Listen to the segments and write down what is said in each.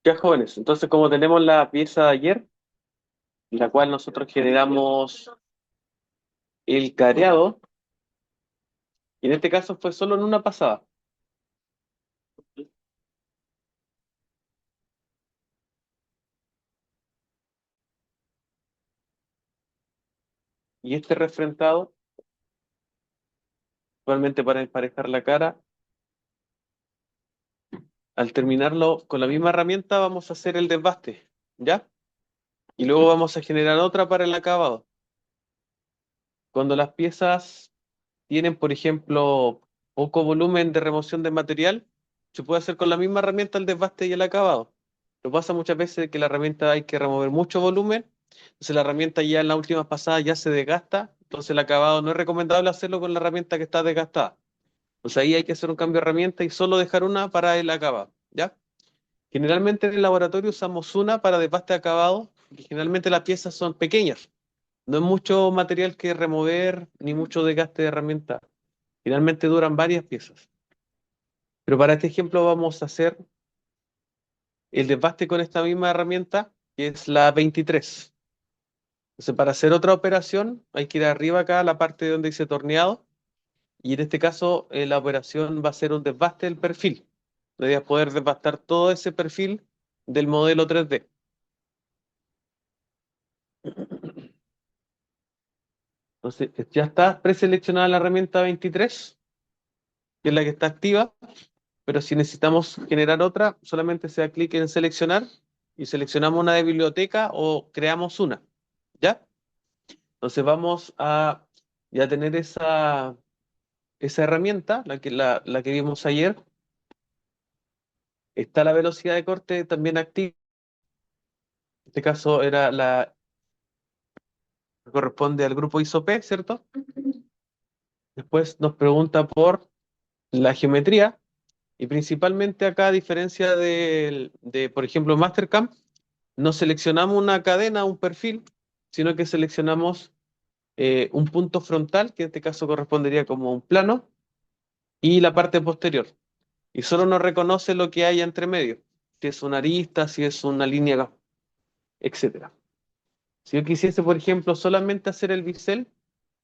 Ya, jóvenes, entonces como tenemos la pieza de ayer, en la cual nosotros generamos el careado, y en este caso fue solo en una pasada, y este refrentado, actualmente para emparejar la cara, al terminarlo con la misma herramienta vamos a hacer el desbaste, ¿ya? Y luego vamos a generar otra para el acabado. Cuando las piezas tienen, por ejemplo, poco volumen de remoción de material, se puede hacer con la misma herramienta el desbaste y el acabado. Lo pasa muchas veces que la herramienta hay que remover mucho volumen, entonces la herramienta ya en la última pasada ya se desgasta, entonces el acabado no es recomendable hacerlo con la herramienta que está desgastada. Entonces ahí hay que hacer un cambio de herramienta y solo dejar una para el acabado, ¿ya? Generalmente en el laboratorio usamos una para desbaste acabado, y generalmente las piezas son pequeñas. No es mucho material que remover ni mucho desgaste de herramienta. Finalmente duran varias piezas. Pero para este ejemplo vamos a hacer el desbaste con esta misma herramienta, que es la 23. Entonces, para hacer otra operación, hay que ir arriba acá a la parte donde dice torneado, y en este caso la operación va a ser un desbaste del perfil. La idea es poder desbastar todo ese perfil del modelo 3D. Entonces, ya está preseleccionada la herramienta 23, que es la que está activa. Pero si necesitamos generar otra, solamente se da clic en seleccionar y seleccionamos una de biblioteca o creamos una, ¿ya? Entonces vamos a ya tener esa herramienta, la que vimos ayer. Está la velocidad de corte también activa. En este caso era la que corresponde al grupo ISOP, ¿cierto? Después nos pregunta por la geometría y principalmente acá, a diferencia por ejemplo, Mastercam, no seleccionamos una cadena, un perfil, sino que seleccionamos un punto frontal, que en este caso correspondería como un plano, y la parte posterior. Y solo nos reconoce lo que hay entre medio, si es una arista, si es una línea, etcétera. Si yo quisiese, por ejemplo, solamente hacer el bisel,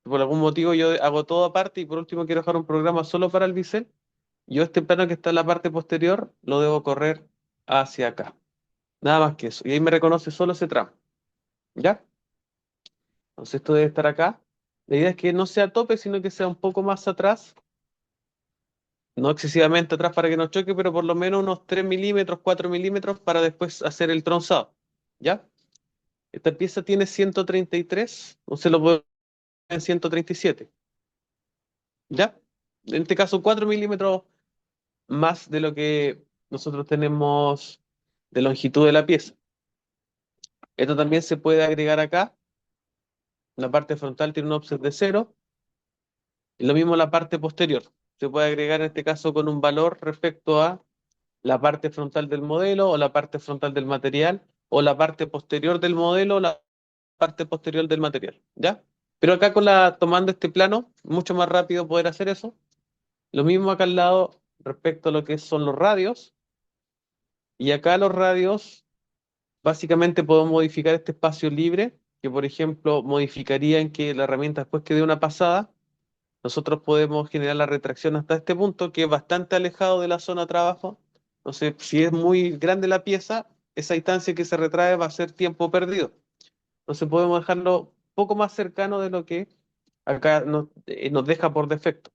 por algún motivo yo hago todo aparte y por último quiero dejar un programa solo para el bisel, yo este plano que está en la parte posterior lo debo correr hacia acá. Nada más que eso. Y ahí me reconoce solo ese tramo. ¿Ya? Entonces esto debe estar acá. La idea es que no sea a tope, sino que sea un poco más atrás, no excesivamente atrás para que no choque, pero por lo menos unos 3 milímetros, 4 milímetros para después hacer el tronzado. ¿Ya? Esta pieza tiene 133, o se lo puedo poner en 137. ¿Ya? En este caso 4 milímetros más de lo que nosotros tenemos de longitud de la pieza. Esto también se puede agregar acá. La parte frontal tiene un offset de cero. Y lo mismo la parte posterior. Se puede agregar en este caso con un valor respecto a la parte frontal del modelo o la parte frontal del material o la parte posterior del modelo o la parte posterior del material, ¿ya? Pero acá tomando este plano, mucho más rápido poder hacer eso. Lo mismo acá al lado respecto a lo que son los radios. Y acá los radios, básicamente podemos modificar este espacio libre, que por ejemplo modificaría en que la herramienta después que dé una pasada, nosotros podemos generar la retracción hasta este punto, que es bastante alejado de la zona de trabajo. Entonces, si es muy grande la pieza, esa distancia que se retrae va a ser tiempo perdido. Entonces, podemos dejarlo un poco más cercano de lo que acá nos deja por defecto.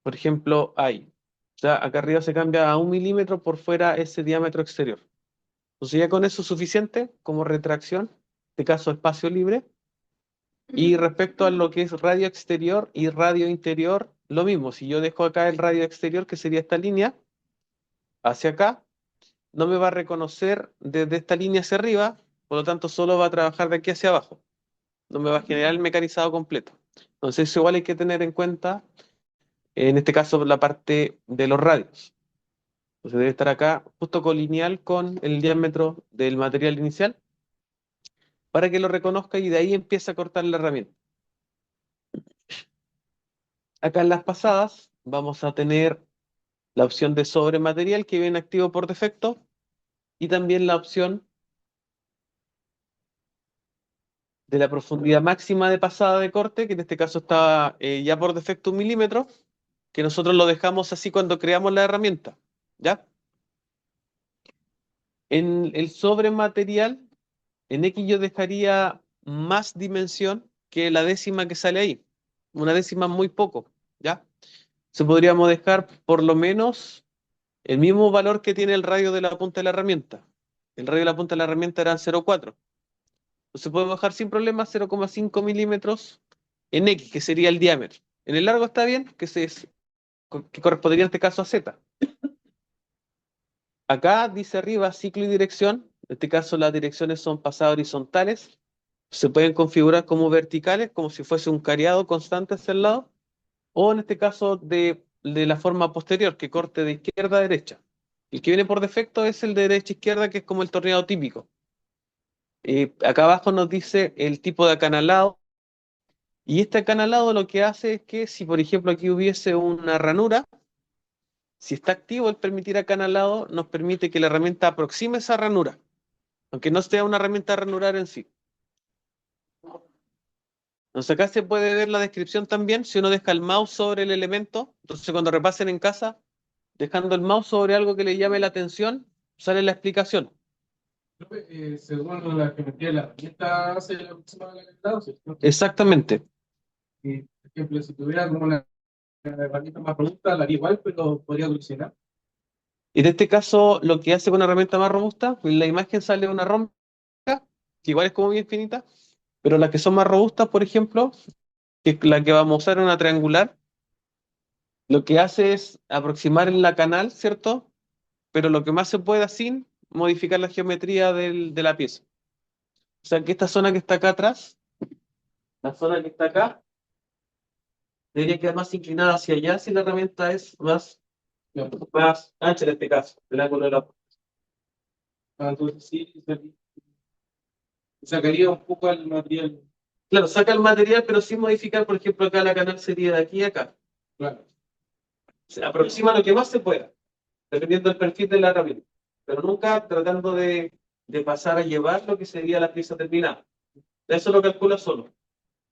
Por ejemplo, ahí. O sea, acá arriba se cambia a 1 milímetro por fuera ese diámetro exterior. Entonces, ya con eso es suficiente como retracción, en este caso espacio libre. Y respecto a lo que es radio exterior y radio interior, lo mismo. Si yo dejo acá el radio exterior, que sería esta línea, hacia acá, no me va a reconocer desde esta línea hacia arriba, por lo tanto solo va a trabajar de aquí hacia abajo. No me va a generar el mecanizado completo. Entonces, eso igual hay que tener en cuenta, en este caso, la parte de los radios. Entonces, debe estar acá justo colineal con el diámetro del material inicial para que lo reconozca y de ahí empiece a cortar la herramienta. Acá en las pasadas vamos a tener la opción de sobre material que viene activo por defecto y también la opción de la profundidad máxima de pasada de corte, que en este caso está ya por defecto 1 milímetro, que nosotros lo dejamos así cuando creamos la herramienta, ¿ya? En el sobre material, en X yo dejaría más dimensión que la décima que sale ahí, una décima muy poco, ¿ya? Se podríamos dejar por lo menos el mismo valor que tiene el radio de la punta de la herramienta. El radio de la punta de la herramienta era 0,4. Entonces podemos bajar sin problema 0,5 milímetros en X, que sería el diámetro. En el largo está bien, que correspondería en este caso a Z. Acá dice arriba ciclo y dirección. En este caso las direcciones son pasadas horizontales. Se pueden configurar como verticales, como si fuese un cariado constante hacia el lado. O en este caso de la forma posterior, que corte de izquierda a derecha. El que viene por defecto es el de derecha a izquierda, que es como el torneado típico. Acá abajo nos dice el tipo de acanalado. Y este acanalado lo que hace es que si, por ejemplo, aquí hubiese una ranura, si está activo el permitir acanalado, nos permite que la herramienta aproxime esa ranura, aunque no sea una herramienta ranurar en sí. Entonces acá se puede ver la descripción también, si uno deja el mouse sobre el elemento, entonces cuando repasen en casa, dejando el mouse sobre algo que le llame la atención, sale la explicación. Según la geometría de la herramienta, hace la próxima de la calidad, ¿cierto? Exactamente. Y, por ejemplo, si tuviera como una herramienta más robusta, la haría igual, pero podría evolucionar. En este caso, lo que hace con una herramienta más robusta, en la imagen sale una rómbica, que igual es como bien finita, pero las que son más robustas, por ejemplo, que es la que vamos a usar en una triangular, lo que hace es aproximar en la canal, ¿cierto? Pero lo que más se pueda sin modificar la geometría de la pieza. O sea que esta zona que está acá atrás, la zona que está acá, debería quedar más inclinada hacia allá si la herramienta es más ancha en este caso, el ángulo de la... Entonces sí, sacaría un poco el material. Claro, saca el material, pero sin modificar, por ejemplo, acá la canal sería de aquí a acá. Claro. Se aproxima lo que más se pueda, dependiendo del perfil de la herramienta, pero nunca tratando de pasar a llevar lo que sería la pieza terminada. Eso lo calcula solo.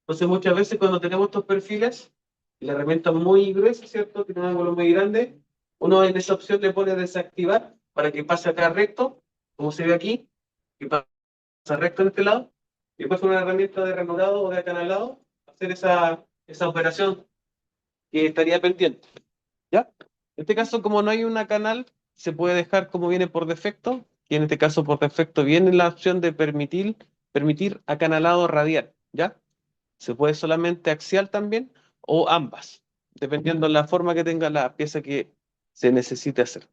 Entonces, muchas veces cuando tenemos estos perfiles, y la herramienta es muy gruesa, ¿cierto? Tiene un ángulo muy grande, uno en esa opción le pone desactivar para que pase acá recto, como se ve aquí, que pasa recto en este lado, y después con una herramienta de ranurado o de acanalado, hacer esa operación que estaría pendiente. ¿Ya? En este caso, como no hay una canal, se puede dejar como viene por defecto, que en este caso por defecto viene la opción de permitir acanalado radial, ¿ya? Se puede solamente axial también o ambas, dependiendo de la forma que tenga la pieza que se necesite hacer.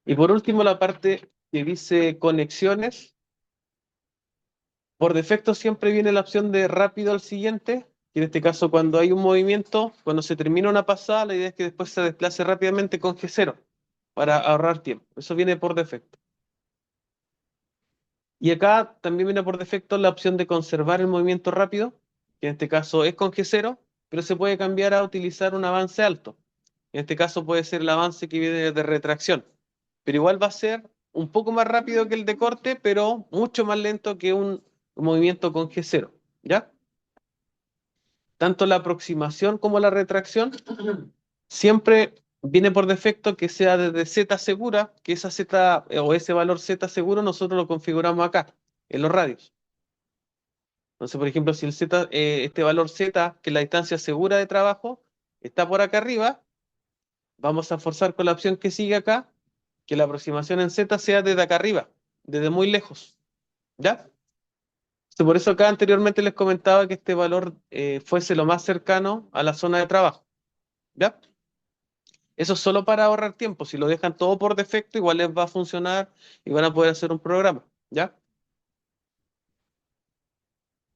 Y por último, la parte que dice conexiones. Por defecto siempre viene la opción de rápido al siguiente, que en este caso cuando hay un movimiento, cuando se termina una pasada, la idea es que después se desplace rápidamente con G0 para ahorrar tiempo. Eso viene por defecto. Y acá también viene por defecto la opción de conservar el movimiento rápido, que en este caso es con G0, pero se puede cambiar a utilizar un avance alto. En este caso puede ser el avance que viene de retracción, pero igual va a ser un poco más rápido que el de corte, pero mucho más lento que un movimiento con G0, ¿ya? Tanto la aproximación como la retracción siempre viene por defecto que sea desde Z segura, que esa Z o ese valor Z seguro nosotros lo configuramos acá, en los radios. Entonces, por ejemplo, si el Z, este valor Z, que es la distancia segura de trabajo, está por acá arriba, vamos a forzar con la opción que sigue acá, que la aproximación en Z sea desde acá arriba, desde muy lejos. ¿Ya? Por eso acá anteriormente les comentaba que este valor fuese lo más cercano a la zona de trabajo. ¿Ya? Eso es solo para ahorrar tiempo. Si lo dejan todo por defecto, igual les va a funcionar y van a poder hacer un programa. ¿Ya?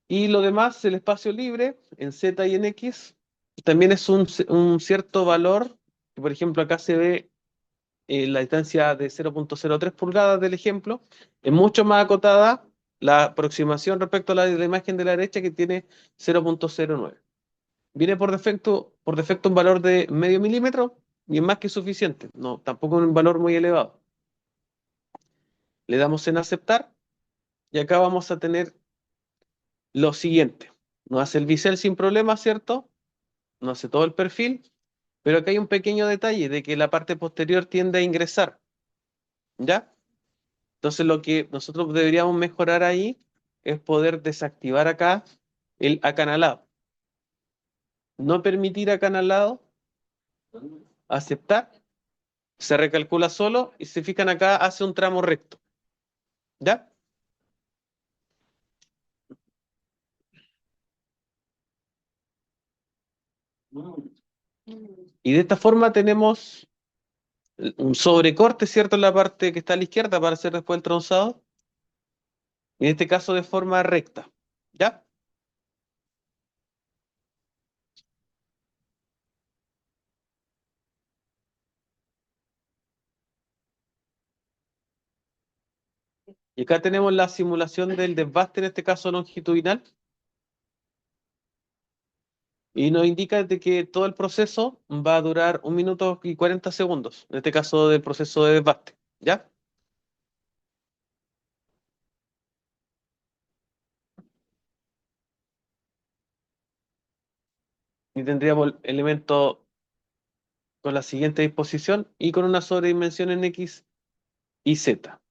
Y lo demás, el espacio libre en Z y en X, también es un cierto valor. Por ejemplo, acá se ve la distancia de 0,03 pulgadas del ejemplo. Es mucho más acotada la aproximación respecto a la imagen de la derecha que tiene 0,09. Viene por defecto un valor de medio milímetro, y es más que suficiente, no, tampoco un valor muy elevado. Le damos en aceptar y acá vamos a tener lo siguiente. Nos hace el bisel sin problema, ¿cierto? Nos hace todo el perfil, pero acá hay un pequeño detalle de que la parte posterior tiende a ingresar, ¿ya? Entonces lo que nosotros deberíamos mejorar ahí es poder desactivar acá el acanalado. No permitir acanalado, aceptar, se recalcula solo y se fijan acá, hace un tramo recto, ¿ya? Y de esta forma tenemos un sobrecorte, ¿cierto? En la parte que está a la izquierda para hacer después el tronzado, en este caso de forma recta, ¿ya? Y acá tenemos la simulación del desbaste, en este caso longitudinal, y nos indica de que todo el proceso va a durar 1 minuto y 40 segundos, en este caso del proceso de desbaste, ¿ya? Y tendríamos el elemento con la siguiente disposición y con una sobredimensión en X y Z.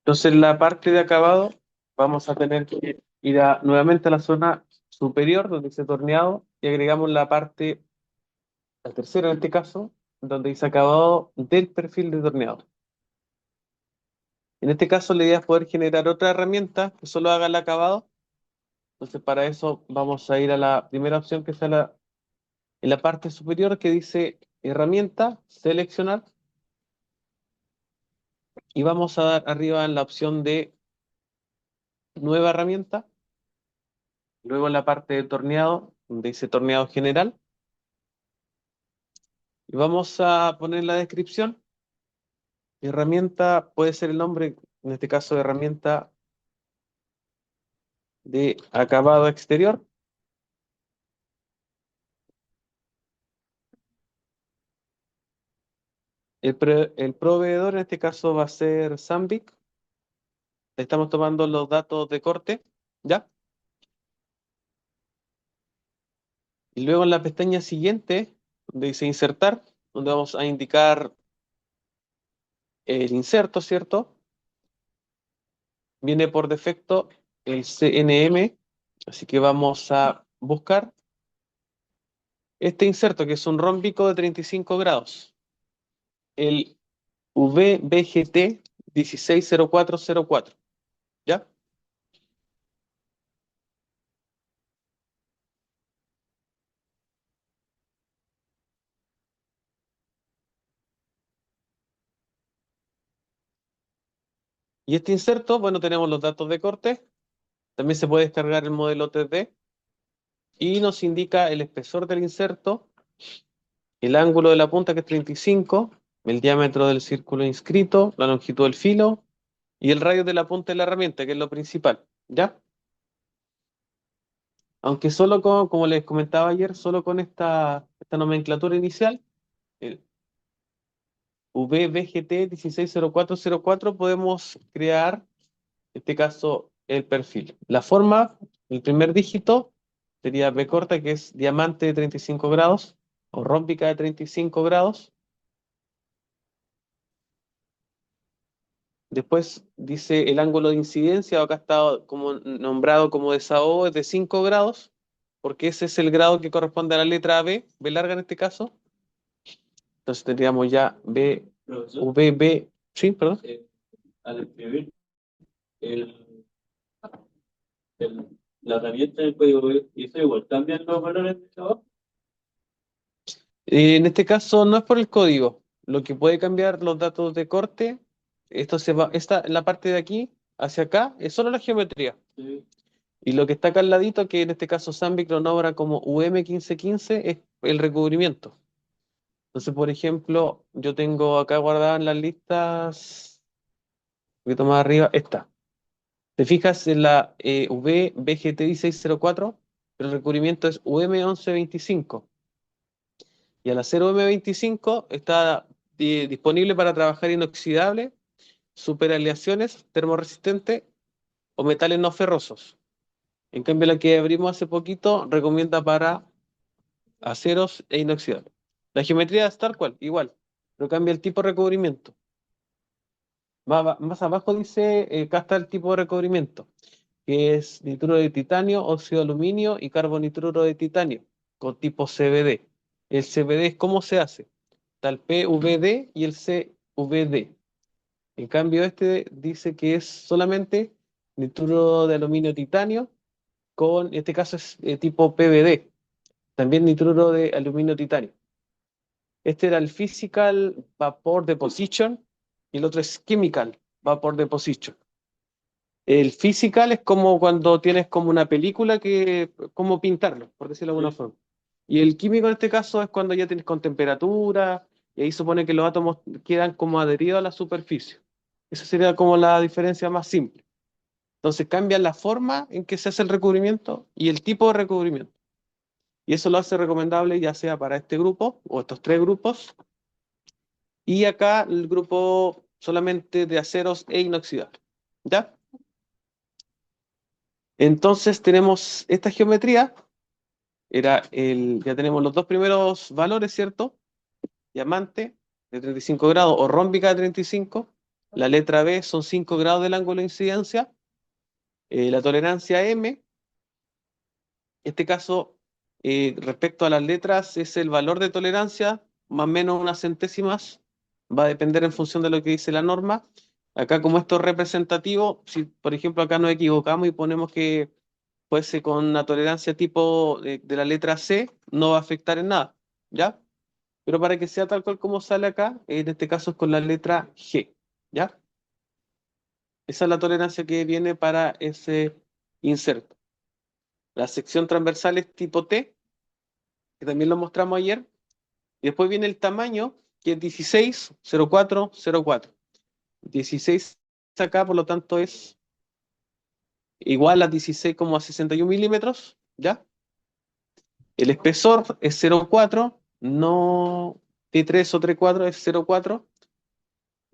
Entonces, en la parte de acabado, vamos a tener que ir nuevamente a la zona superior, donde dice torneado, y agregamos la parte, la tercera en este caso, donde dice acabado del perfil de torneado. En este caso, la idea es poder generar otra herramienta que solo haga el acabado. Entonces, para eso vamos a ir a la primera opción que está en la parte superior, que dice herramienta, seleccionar, y vamos a dar arriba en la opción de nueva herramienta. Luego en la parte de torneado, donde dice torneado general, y vamos a poner la descripción. Herramienta puede ser el nombre, en este caso herramienta de acabado exterior. El proveedor en este caso va a ser Sambic. Estamos tomando los datos de corte, ¿ya? Y luego en la pestaña siguiente, donde dice insertar, donde vamos a indicar el inserto, ¿cierto? Viene por defecto el CNM, así que vamos a buscar este inserto, que es un rómbico de 35 grados, el VBGT 160404, ¿ya? Y este inserto, bueno, tenemos los datos de corte, también se puede descargar el modelo 3D y nos indica el espesor del inserto, el ángulo de la punta que es 35, el diámetro del círculo inscrito, la longitud del filo y el radio de la punta de la herramienta, que es lo principal, ¿ya? Aunque solo con, como les comentaba ayer, solo con esta nomenclatura inicial, el VBGT 160404, podemos crear, en este caso, el perfil. La forma, el primer dígito, sería B corta, que es diamante de 35 grados, o rómbica de 35 grados. Después dice el ángulo de incidencia, acá está como nombrado como desahogo, es de 5 grados, porque ese es el grado que corresponde a la letra B, B larga en este caso. Entonces tendríamos ya B, Profesor, VB, sí, perdón. al escribir el, la herramienta del código hizo igual, cambian los valores de trabajo. En este caso no es por el código, lo que puede cambiar los datos de corte, esto se va, esta, la parte de aquí hacia acá, es solo la geometría. Sí. Y lo que está acá al ladito, que en este caso Zambic lo nombra como UM1515, es el recubrimiento. Entonces, por ejemplo, yo tengo acá guardada en las listas, un poquito más arriba, esta. Te fijas en la VBGT 1604, el recubrimiento es UM1125. Y al hacer UM25 está disponible para trabajar inoxidable, superaleaciones, termorresistente o metales no ferrosos. En cambio, la que abrimos hace poquito recomienda para aceros e inoxidables. La geometría es tal cual, igual, pero cambia el tipo de recubrimiento. Más abajo dice, acá está el tipo de recubrimiento, que es nitruro de titanio, óxido de aluminio y carbonitruro de titanio, con tipo CVD. El CVD es cómo se hace. Está el PVD y el CVD. En cambio, este dice que es solamente nitruro de aluminio titanio, en este caso es tipo PVD, también nitruro de aluminio titanio. Este era el Physical Vapor Deposition y el otro es Chemical Vapor Deposition. El physical es como cuando tienes como una película que, como pintarlo, por decirlo de alguna forma. Y el químico en este caso es cuando ya tienes con temperatura y ahí supone que los átomos quedan como adheridos a la superficie. Esa sería como la diferencia más simple. Entonces cambia la forma en que se hace el recubrimiento y el tipo de recubrimiento. Y eso lo hace recomendable ya sea para este grupo o estos tres grupos. Y acá el grupo solamente de aceros e inoxidables. ¿Ya? Entonces tenemos esta geometría, ya tenemos los dos primeros valores, ¿cierto? Diamante de 35 grados o rómbica de 35. La letra B son 5 grados del ángulo de incidencia. La tolerancia M, en este caso, respecto a las letras, es el valor de tolerancia, más o menos unas centésimas, va a depender en función de lo que dice la norma. Acá, como esto es representativo, si por ejemplo acá nos equivocamos y ponemos que fuese con una tolerancia tipo de la letra C, no va a afectar en nada, ¿ya? Pero para que sea tal cual como sale acá, en este caso es con la letra G, ¿ya? Esa es la tolerancia que viene para ese inserto. La sección transversal es tipo T, que también lo mostramos ayer, y después viene el tamaño, que es 16,0404. 16 acá, por lo tanto, es igual a 16,61 milímetros, ¿ya? El espesor es 0,4, no T3 o T4, es 0,4.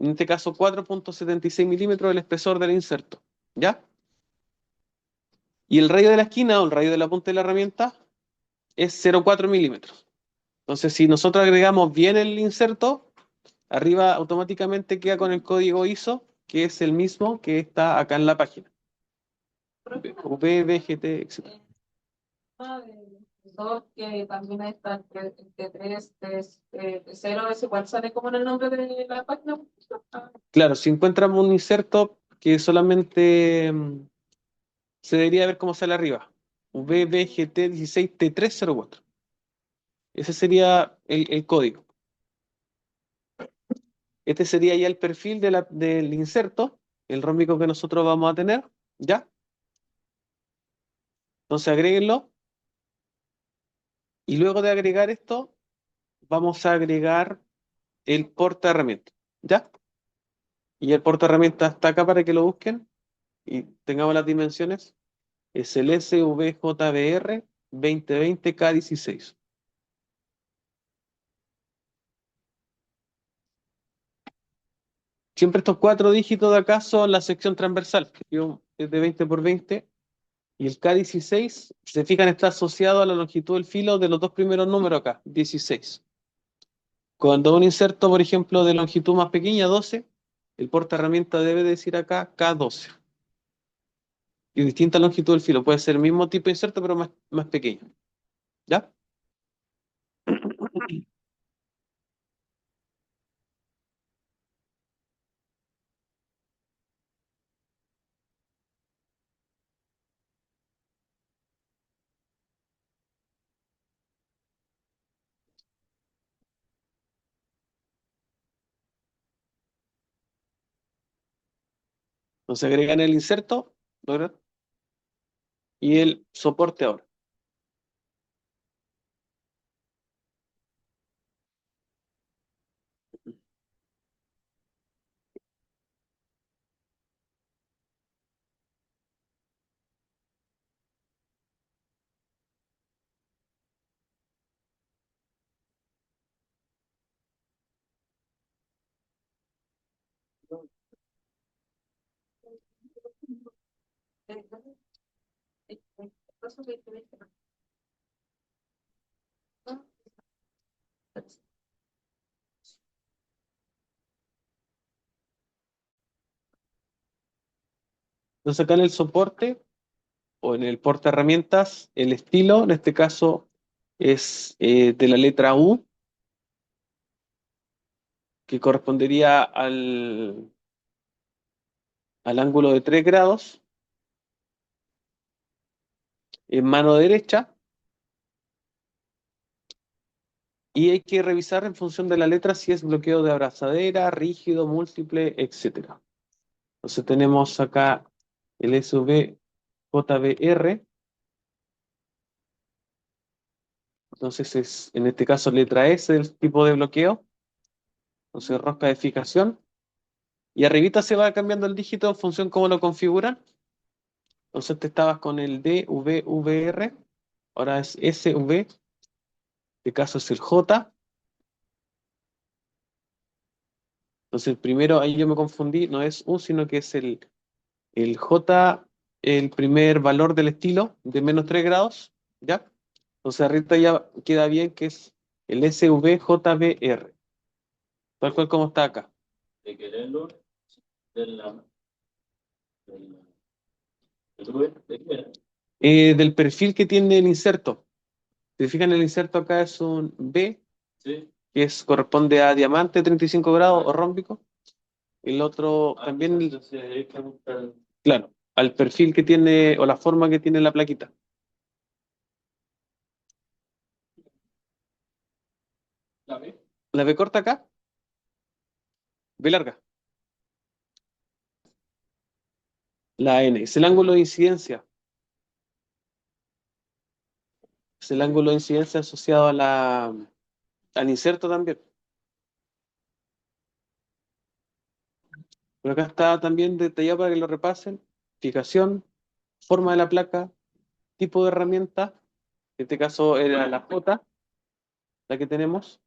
En este caso, 4,76 milímetros el espesor del inserto, ¿ya? Y el radio de la esquina o el radio de la punta de la herramienta es 0,4 milímetros. Entonces, si nosotros agregamos bien el inserto, arriba automáticamente queda con el código ISO, que es el mismo que está acá en la página. VBGT, etc. Dos, que también está el T3, T0, ese igual sale como en el nombre de la página. Claro, si encontramos un inserto que solamente se debería ver cómo sale arriba. VBGT 16T304. Ese sería el código. Este sería ya el perfil del inserto, el rómbico que nosotros vamos a tener, ¿ya? Entonces agréguenlo. Y luego de agregar esto, vamos a agregar el porta herramientas, ¿ya? Y el porta herramientas está acá para que lo busquen y tengamos las dimensiones. Es el SVJBR 2020K16. Siempre estos cuatro dígitos de acá son la sección transversal, que es de 20 por 20, y el K16, si se fijan, está asociado a la longitud del filo de los dos primeros números acá, 16. Cuando un inserto, por ejemplo, de longitud más pequeña, 12, el porta herramienta debe decir acá K12. Y distinta longitud del filo, puede ser el mismo tipo de inserto, pero más pequeño. ¿Ya? Entonces agregan el inserto, ¿verdad? Y el soporte ahora. Entonces acá en el soporte o en el porta herramientas, el estilo en este caso es de la letra U, que correspondería al ángulo de 3 grados en mano derecha, y hay que revisar en función de la letra si es bloqueo de abrazadera, rígido, múltiple, etcétera. Entonces tenemos acá el SUV JBR, entonces es en este caso letra S del tipo de bloqueo, entonces rosca de fijación, y arribita se va cambiando el dígito en función cómo lo configuran. Entonces te estabas con el DVVR, ahora es SV, este caso es el J. Entonces el primero, ahí yo me confundí, no es U, sino que es el J, el primer valor del estilo de menos 3 grados, ¿ya? Entonces arriba ya queda bien que es el SVJBR, tal cual como está acá. De quererlo, de la, del, de qué era. Del perfil que tiene el inserto. Si se fijan, el inserto acá es un B, Sí. que corresponde a diamante 35 grados o rómbico. El otro también, Entonces hay que buscar. claro, al perfil que tiene o la forma que tiene la plaquita. ¿La ve? La B corta acá, B larga. La N es el ángulo de incidencia. Es el ángulo de incidencia asociado al inserto también. Pero acá está también detallado para que lo repasen. Fijación, forma de la placa, tipo de herramienta. En este caso era la J, la que tenemos,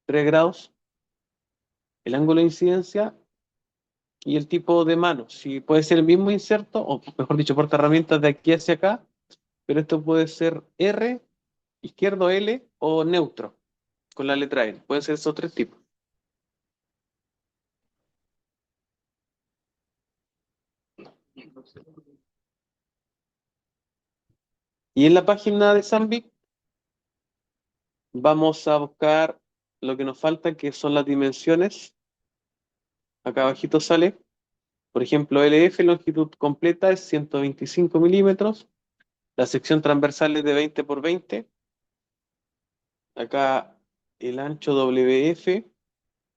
3 grados. El ángulo de incidencia y el tipo de mano. Si puede ser el mismo inserto, o mejor dicho, porta herramientas de aquí hacia acá, pero esto puede ser R, izquierdo L o neutro, con la letra N. Pueden ser esos tres tipos. Y en la página de Zambic vamos a buscar lo que nos falta, que son las dimensiones. Acá abajito sale, por ejemplo, LF, longitud completa es 125 milímetros. La sección transversal es de 20 por 20. Acá el ancho WF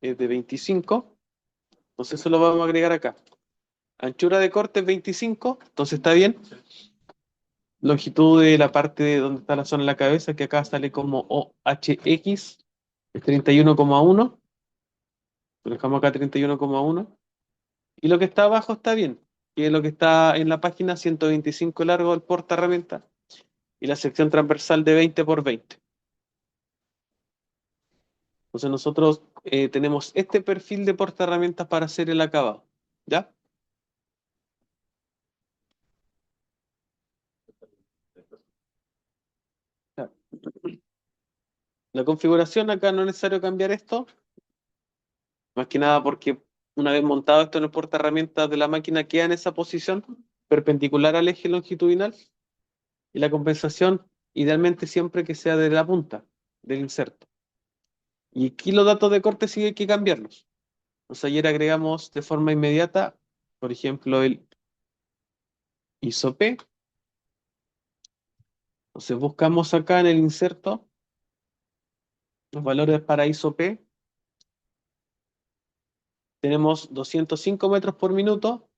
es de 25. Entonces eso lo vamos a agregar acá. Anchura de corte es 25, entonces está bien. Longitud de la parte de donde está la zona de la cabeza, que acá sale como OHX, es 31,1. Lo dejamos acá 31,1. Y lo que está abajo está bien, que es lo que está en la página, 125 largo del porta herramienta y la sección transversal de 20 por 20. Entonces nosotros tenemos este perfil de porta herramientas para hacer el acabado. ¿Ya? Ya. La configuración acá no es necesario cambiar esto, más que nada porque una vez montado esto en el porta herramientas de la máquina queda en esa posición perpendicular al eje longitudinal, y la compensación idealmente siempre que sea de la punta del inserto. Y aquí los datos de corte sí hay que cambiarlos. Entonces ayer agregamos de forma inmediata, por ejemplo, el ISO-P. Entonces buscamos acá en el inserto los valores para ISO-P. Tenemos 205 metros por minuto,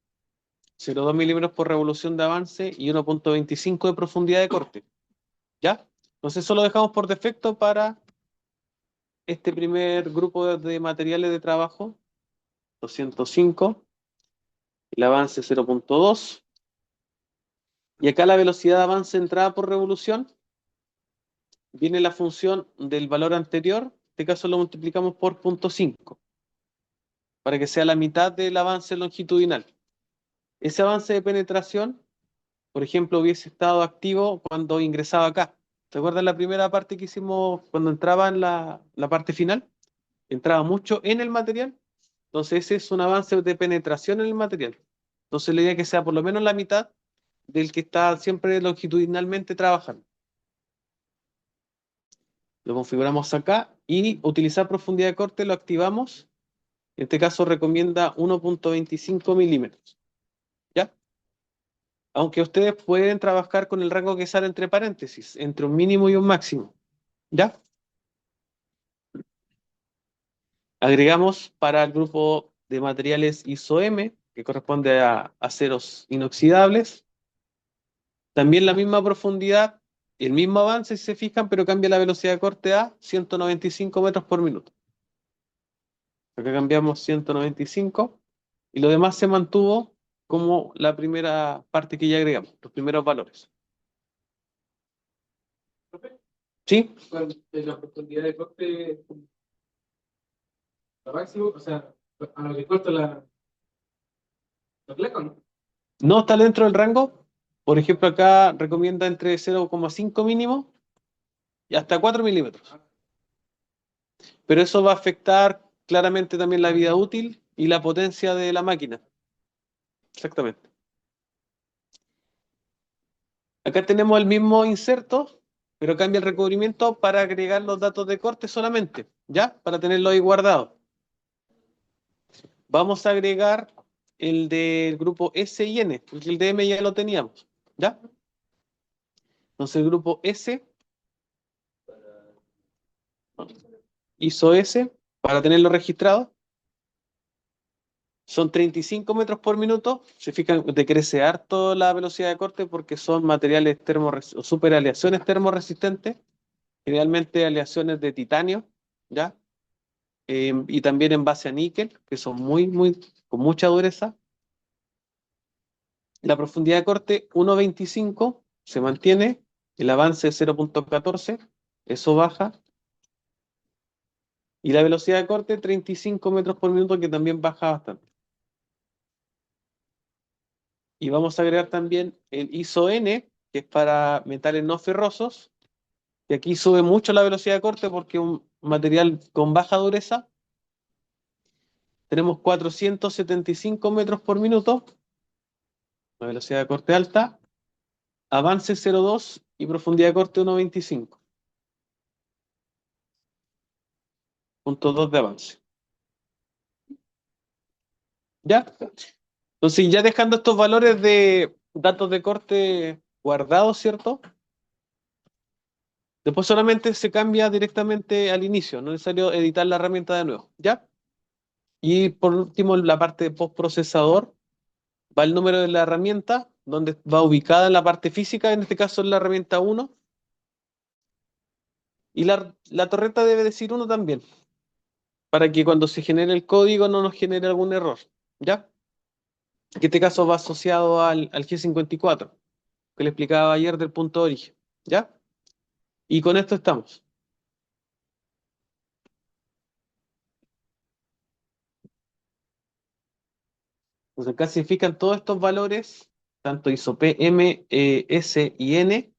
0,2 milímetros por revolución de avance y 1,25 de profundidad de corte. ¿Ya? Entonces eso lo dejamos por defecto para este primer grupo de materiales de trabajo, 205, el avance 0,2, y acá la velocidad de avance entrada por revolución viene la función del valor anterior, en este caso lo multiplicamos por 0,5, para que sea la mitad del avance longitudinal. Ese avance de penetración por ejemplo, hubiese estado activo cuando ingresaba acá. ¿Se acuerdan la primera parte que hicimos cuando entraba en la parte final? Entraba mucho en el material. Entonces ese es un avance de penetración en el material. Entonces la idea es que sea por lo menos la mitad del que está siempre longitudinalmente trabajando. Lo configuramos acá y utilizar profundidad de corte lo activamos. En este caso recomienda 1.25 milímetros. ¿Ya? Aunque ustedes pueden trabajar con el rango que sale entre paréntesis, entre un mínimo y un máximo. ¿Ya? Agregamos para el grupo de materiales ISO-M, que corresponde a aceros inoxidables, también la misma profundidad, el mismo avance si se fijan, pero cambia la velocidad de corte a 195 metros por minuto. Acá cambiamos 195 y lo demás se mantuvo como la primera parte que ya agregamos, los primeros valores. ¿Sí? En la oportunidad de corte, lo máximo, o sea, a lo que corta la placa, ¿no? No está dentro del rango. Por ejemplo, acá recomienda entre 0,5 mínimo y hasta 4 milímetros. Pero eso va a afectar claramente también la vida útil y la potencia de la máquina. Exactamente. Acá tenemos el mismo inserto, pero cambia el recubrimiento para agregar los datos de corte solamente, ¿ya? Para tenerlo ahí guardado. Vamos a agregar el del grupo S y N, porque el de M ya lo teníamos, ¿ya? Entonces el grupo S, ISO S, para tenerlo registrado, son 35 metros por minuto. Se fijan, decrece harto la velocidad de corte porque son materiales o superaleaciones termorresistentes, generalmente aleaciones de titanio, ¿ya? Y también en base a níquel, que son con mucha dureza. La profundidad de corte 1.25 se mantiene, el avance es 0.14, eso baja. Y la velocidad de corte 35 metros por minuto, que también baja bastante. Y vamos a agregar también el ISO-N, que es para metales no ferrosos, y aquí sube mucho la velocidad de corte porque es un material con baja dureza. Tenemos 475 metros por minuto, la velocidad de corte alta, avance 0.2 y profundidad de corte 1.25. Punto 2 de avance. ¿Ya? Entonces, ya dejando estos valores de datos de corte guardados, ¿cierto? Después solamente se cambia directamente al inicio, no es necesario editar la herramienta de nuevo, ¿ya? Y por último, en la parte de postprocesador, va el número de la herramienta, donde va ubicada en la parte física, en este caso en la herramienta 1, y la torreta debe decir 1 también, para que cuando se genere el código no nos genere algún error, ¿ya? Que en este caso va asociado al G54, que le explicaba ayer del punto de origen, ¿ya? Y con esto estamos. Entonces acá se fijan todos estos valores, tanto isop M, S y N,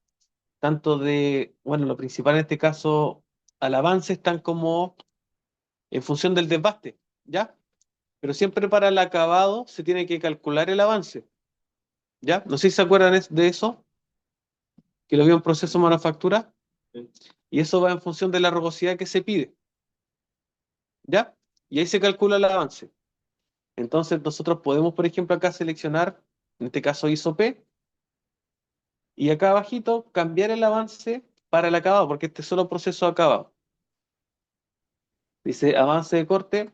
tanto de, bueno, lo principal en este caso, al avance están como en función del desbaste, ¿ya? Pero siempre para el acabado se tiene que calcular el avance, ¿ya? No sé si se acuerdan de eso, que lo vio en proceso de manufactura, y eso va en función de la rugosidad que se pide, ¿ya? Y ahí se calcula el avance. Entonces nosotros podemos, por ejemplo, acá seleccionar, en este caso ISO P, y acá abajito cambiar el avance para el acabado, porque este es solo proceso de acabado. Dice avance de corte,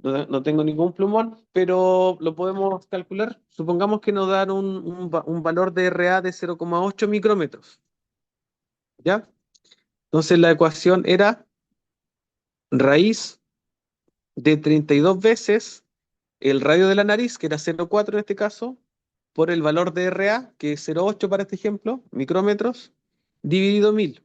no tengo ningún plumón, pero lo podemos calcular. Supongamos que nos dan un valor de RA de 0,8 micrómetros, ¿ya? Entonces la ecuación era raíz de 32 veces el radio de la nariz, que era 0,4 en este caso, por el valor de RA, que es 0,8 para este ejemplo, micrómetros, dividido 1000.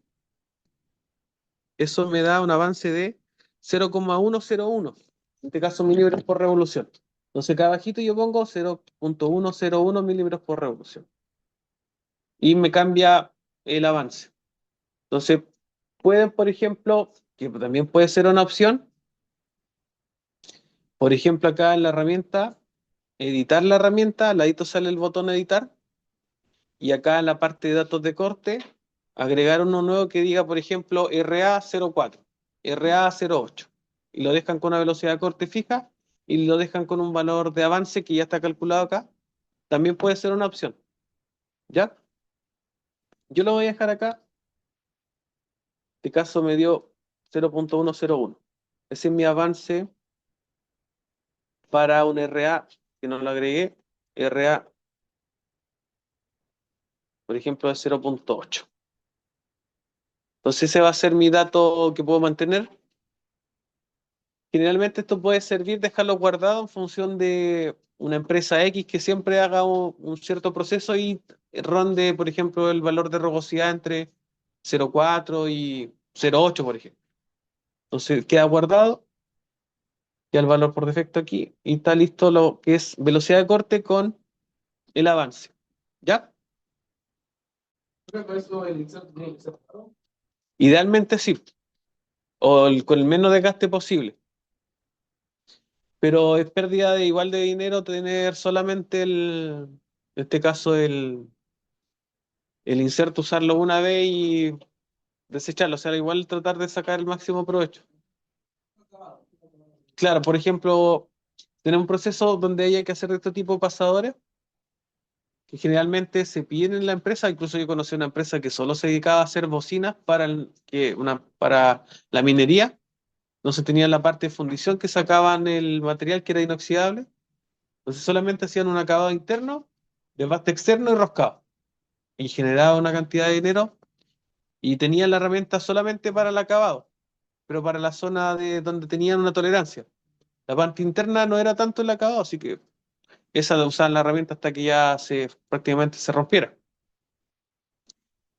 Eso me da un avance de 0,101, en este caso milímetros por revolución. Entonces acá abajito yo pongo 0.101 milímetros por revolución. Y me cambia el avance. Entonces, pueden, por ejemplo, que también puede ser una opción, por ejemplo, acá en la herramienta, editar la herramienta, al ladito sale el botón editar, y acá en la parte de datos de corte, agregar uno nuevo que diga, por ejemplo, RA04, RA08, y lo dejan con una velocidad de corte fija, y lo dejan con un valor de avance que ya está calculado acá, también puede ser una opción, ¿ya? Yo lo voy a dejar acá, en este caso me dio 0.101. Ese es mi avance para un RA, que no lo agregué, RA, por ejemplo, de 0.8. Entonces ese va a ser mi dato que puedo mantener. Generalmente esto puede servir, dejarlo guardado en función de una empresa X que siempre haga un cierto proceso y ronde, por ejemplo, el valor de rugosidad entre 0.4 y 0.8, por ejemplo. Entonces queda guardado, ya el valor por defecto aquí, y está listo lo que es velocidad de corte con el avance. ¿Ya? Creo que eso el inserto tiene que ser claro. Idealmente sí, o con el menos desgaste posible. Pero es pérdida de igual de dinero tener solamente en este caso, el inserto, usarlo una vez y desecharlo. O sea, igual tratar de sacar el máximo provecho. Claro, por ejemplo, tenemos un proceso donde hay que hacer de este tipo de pasadores, que generalmente se piden en la empresa. Incluso yo conocí una empresa que solo se dedicaba a hacer bocinas para la minería. Entonces tenían la parte de fundición que sacaban el material que era inoxidable. Entonces solamente hacían un acabado interno, desbaste externo y roscado. Y generaba una cantidad de dinero y tenían la herramienta solamente para el acabado, pero para la zona de donde tenían una tolerancia. La parte interna no era tanto el acabado, así que esa de usar la herramienta hasta que ya prácticamente se rompiera.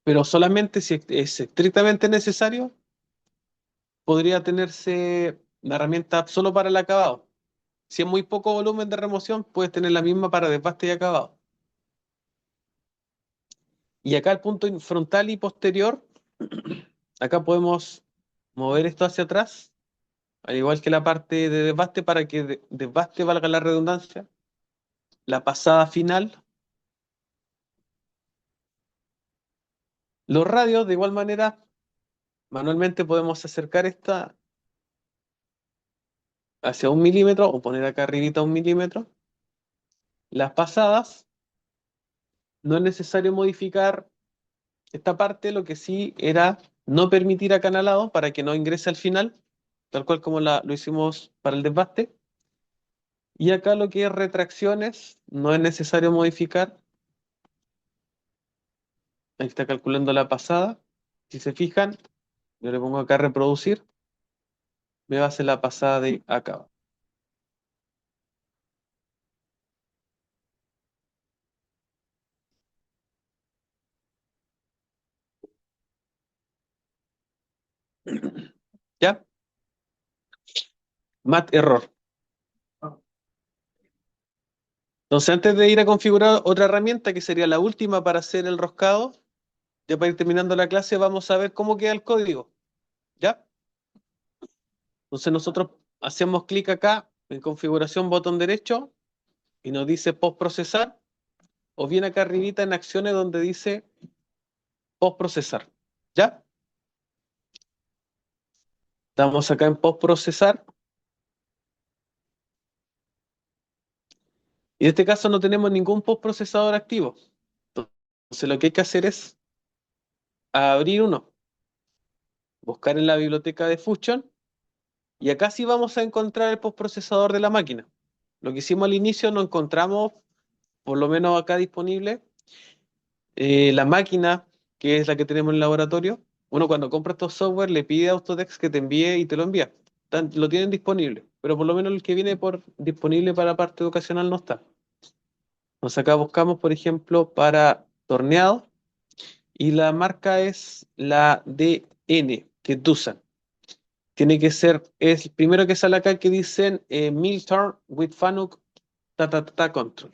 Pero solamente si es estrictamente necesario, podría tenerse la herramienta solo para el acabado. Si es muy poco volumen de remoción, puedes tener la misma para desbaste y acabado. Y acá el punto frontal y posterior, acá podemos mover esto hacia atrás, al igual que la parte de desbaste, para que desbaste, valga la redundancia, la pasada final. Los radios, de igual manera, manualmente podemos acercar esta hacia 1 milímetro o poner acá arribita 1 milímetro. Las pasadas, no es necesario modificar esta parte, lo que sí era no permitir acanalado para que no ingrese al final, tal cual como lo hicimos para el desbaste. Y acá lo que es retracciones, no es necesario modificar. Ahí está calculando la pasada. Si se fijan, yo le pongo acá reproducir, me va a hacer la pasada de acá. ¿Ya? Mat error. Entonces, antes de ir a configurar otra herramienta, que sería la última para hacer el roscado, ya para ir terminando la clase, vamos a ver cómo queda el código. ¿Ya? Entonces nosotros hacemos clic acá en configuración, botón derecho, y nos dice postprocesar, o bien acá arribita en acciones donde dice postprocesar. ¿Ya? Estamos acá en postprocesar. Y en este caso no tenemos ningún postprocesador activo. Entonces lo que hay que hacer es abrir uno, buscar en la biblioteca de Fusion, y acá sí vamos a encontrar el postprocesador de la máquina. Lo que hicimos al inicio, no encontramos, por lo menos acá disponible, la máquina, que es la que tenemos en el laboratorio. Uno cuando compra estos software le pide a Autodesk que te envíe y te lo envía. Lo tienen disponible, pero por lo menos el que viene disponible para la parte educacional no está. Entonces acá buscamos, por ejemplo, para torneado, y la marca es la DN, que es Dusan. Tiene que ser, es el primero que sale acá que dicen Mill Turn with Fanuc control.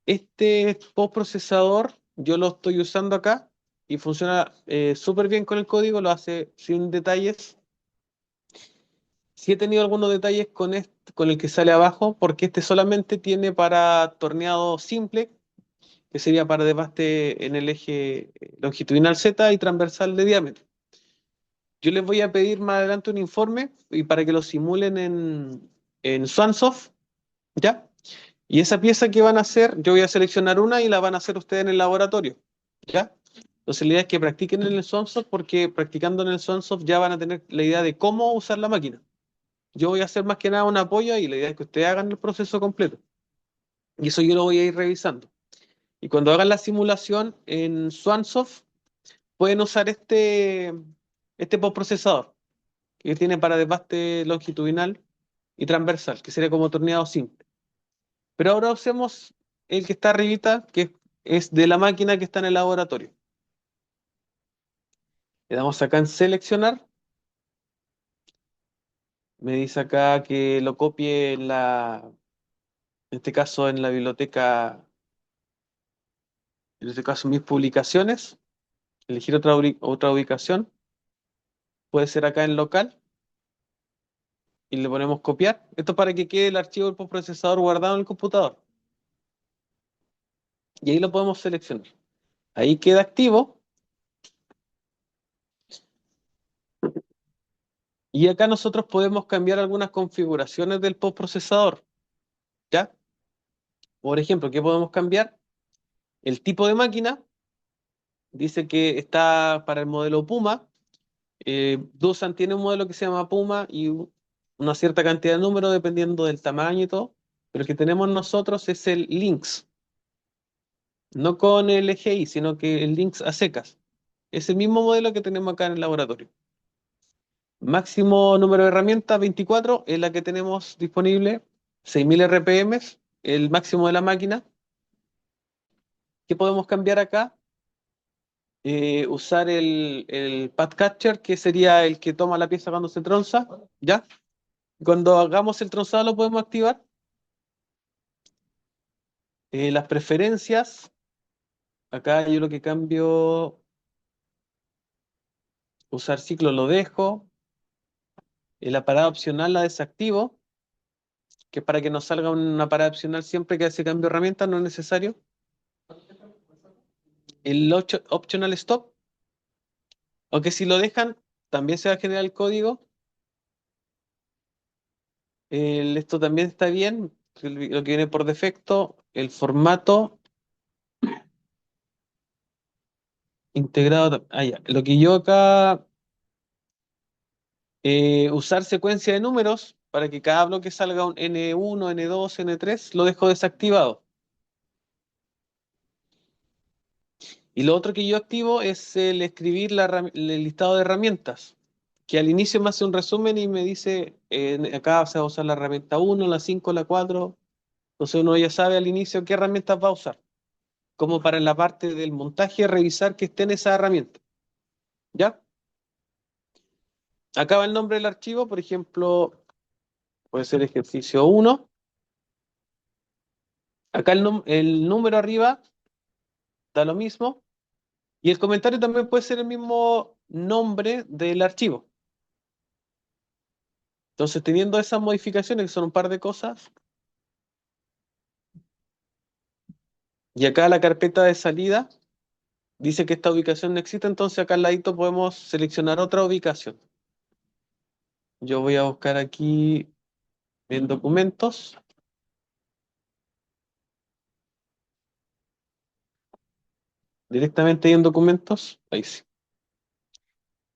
Este postprocesador yo lo estoy usando acá y funciona súper bien con el código, lo hace sin detalles. Sí he tenido algunos detalles con el que sale abajo, porque este solamente tiene para torneado simple, que sería para desbaste en el eje longitudinal Z y transversal de diámetro. Yo les voy a pedir más adelante un informe y para que lo simulen en Swansoft, ¿ya? Y esa pieza que van a hacer, yo voy a seleccionar una y la van a hacer ustedes en el laboratorio, ¿ya? Entonces la idea es que practiquen en el Swansoft porque practicando en el Swansoft ya van a tener la idea de cómo usar la máquina. Yo voy a hacer más que nada un apoyo y la idea es que ustedes hagan el proceso completo. Y eso yo lo voy a ir revisando. Y cuando hagan la simulación en Swansoft, pueden usar este postprocesador que tiene para desbaste longitudinal y transversal, que sería como torneado simple. Pero ahora usemos el que está arribita, que es de la máquina que está en el laboratorio. Le damos acá en seleccionar. Me dice acá que lo copie en este caso en la biblioteca, en este caso mis publicaciones. Elegir otra ubicación. Puede ser acá en local. Y le ponemos copiar. Esto es para que quede el archivo del postprocesador guardado en el computador. Y ahí lo podemos seleccionar. Ahí queda activo. Y acá nosotros podemos cambiar algunas configuraciones del postprocesador. ¿Ya? Por ejemplo, ¿qué podemos cambiar? El tipo de máquina. Dice que está para el modelo Puma. Dusan tiene un modelo que se llama Puma y una cierta cantidad de números dependiendo del tamaño y todo. Pero el que tenemos nosotros es el Lynx. No con el EGI, sino que el Lynx a secas. Es el mismo modelo que tenemos acá en el laboratorio. Máximo número de herramientas, 24, es la que tenemos disponible. 6000 RPM, el máximo de la máquina. ¿Qué podemos cambiar acá? Usar el pad catcher, que sería el que toma la pieza cuando se tronza. ¿Ya? Cuando hagamos el tronzado lo podemos activar. Las preferencias. Acá yo lo que cambio, usar ciclo lo dejo. La parada opcional la desactivo, que es para que nos salga una parada opcional siempre que hace cambio de herramienta, no es necesario. El optional stop, aunque si lo dejan, también se va a generar el código. Esto también está bien, lo que viene por defecto, el formato integrado. Ah, ya. Lo que yo acá, usar secuencia de números para que cada bloque salga un N1, N2, N3, lo dejo desactivado. Y lo otro que yo activo es el escribir el listado de herramientas, que al inicio me hace un resumen y me dice, acá se va a usar la herramienta 1, la 5, la 4. Entonces uno ya sabe al inicio qué herramientas va a usar, como para en la parte del montaje revisar que esté en esa herramienta. ¿Ya? Acá va el nombre del archivo, por ejemplo, puede ser ejercicio 1. Acá el número arriba da lo mismo. Y el comentario también puede ser el mismo nombre del archivo. Entonces, teniendo esas modificaciones, que son un par de cosas, y acá la carpeta de salida dice que esta ubicación no existe, entonces acá al ladito podemos seleccionar otra ubicación. Yo voy a buscar aquí en documentos. Directamente ahí en documentos. Ahí sí.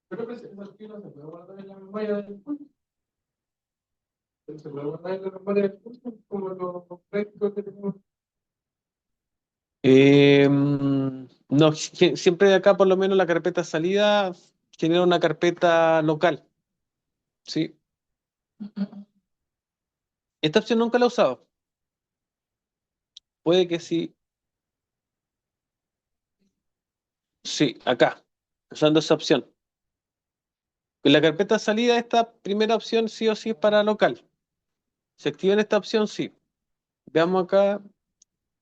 Pero ese archivo se puede guardar en la memoria del punto. Se puede guardar en la memoria del punto como los proyectos que tenemos. No, siempre de acá por lo menos la carpeta salida genera una carpeta local. Sí. Esta opción nunca la he usado. Puede que sí. Sí, acá. Usando esa opción. En la carpeta salida, esta primera opción sí o sí es para local. Se activa en esta opción, sí. Veamos acá,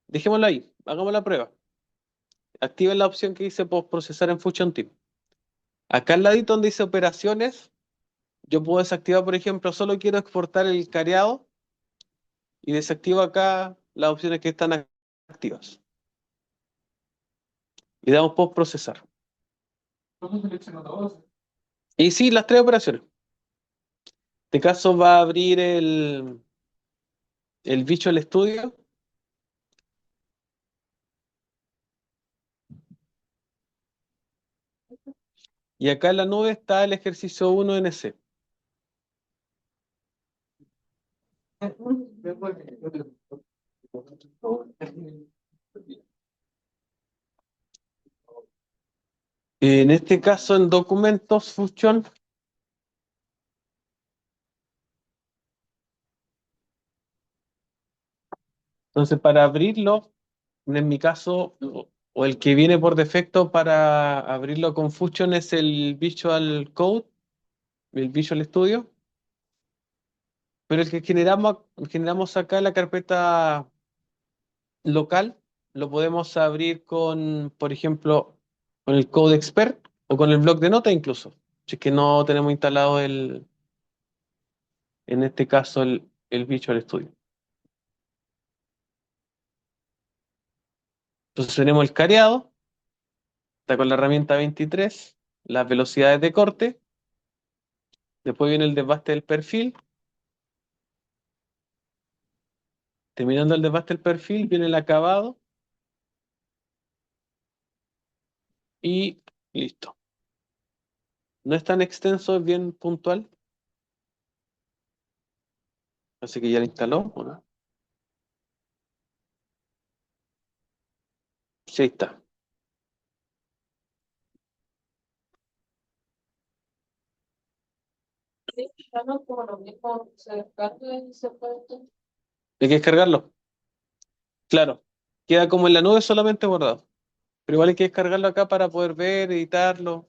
dejémoslo ahí, hagamos la prueba. Activen la opción que dice postprocesar en Fusion Team. Acá al ladito donde dice operaciones, yo puedo desactivar, por ejemplo, solo quiero exportar el careado y desactivo acá las opciones que están activas. Y damos postprocesar. ¿Cómo selecciono todos? Y sí, las tres operaciones. En este caso va a abrir el Visual Studio. Y acá en la nube está el ejercicio 1 NC. En este caso, en documentos Fusion, entonces para abrirlo, en mi caso, o el que viene por defecto para abrirlo con Fusion es el Visual Code, el Visual Studio, pero el que generamos acá en la carpeta local, lo podemos abrir con, por ejemplo, con el Code Expert o con el bloc de notas incluso, si es que no tenemos instalado en este caso el Visual Studio. Entonces tenemos el careado, está con la herramienta 23, las velocidades de corte, después viene el desbaste del perfil, terminando el desbaste del perfil viene el acabado y listo. No es tan extenso, es bien puntual. Así que ya lo instaló, ¿o no? Sí, ahí está. Sí, ya no como lo mismo, se descarga y se puede. Hay que descargarlo. Claro, queda como en la nube solamente guardado. Pero igual hay que descargarlo acá para poder ver, editarlo.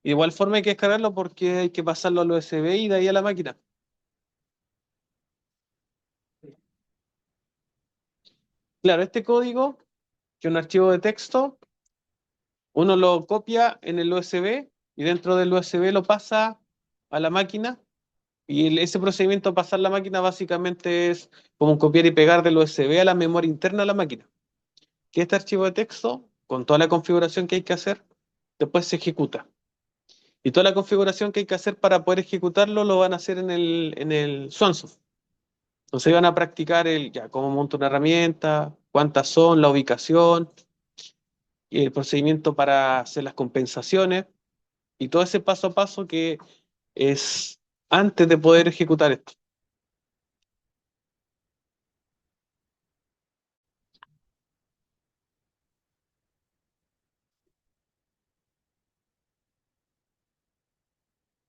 De igual forma hay que descargarlo porque hay que pasarlo al USB y de ahí a la máquina. Claro, este código, que es un archivo de texto, uno lo copia en el USB y dentro del USB lo pasa a la máquina. Y ese procedimiento de pasar la máquina básicamente es como un copiar y pegar del USB a la memoria interna de la máquina. Que este archivo de texto, con toda la configuración que hay que hacer, después se ejecuta. Y toda la configuración que hay que hacer para poder ejecutarlo lo van a hacer en el Swansoft. Entonces van a practicar ya cómo monto una herramienta, cuántas son, la ubicación, y el procedimiento para hacer las compensaciones y todo ese paso a paso que es antes de poder ejecutar esto.